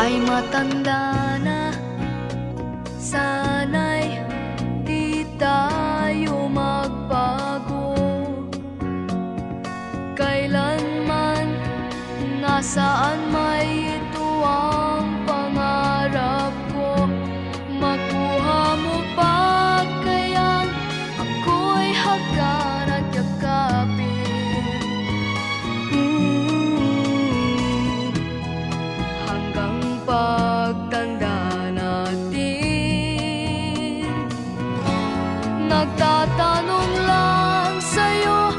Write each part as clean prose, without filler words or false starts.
ay matanda na. Sana'y di tayo magbago. Kailanman, nasaan may ito ang pangarap ko. Makuha mo pa kayang ako'y hagkan at yakapin. Hanggang pagtanda natin, nagtatanong lang sa'yo,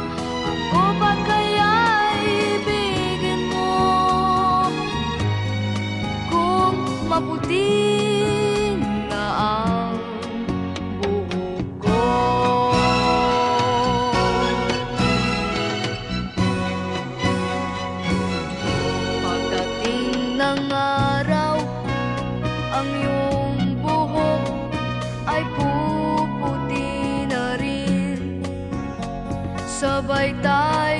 ako ba kaya'y ibigin mo? Kung maputi na ang buhok ko. Pagdating ng araw, ang iyong buhok ay puputi na rin. Sabay tayo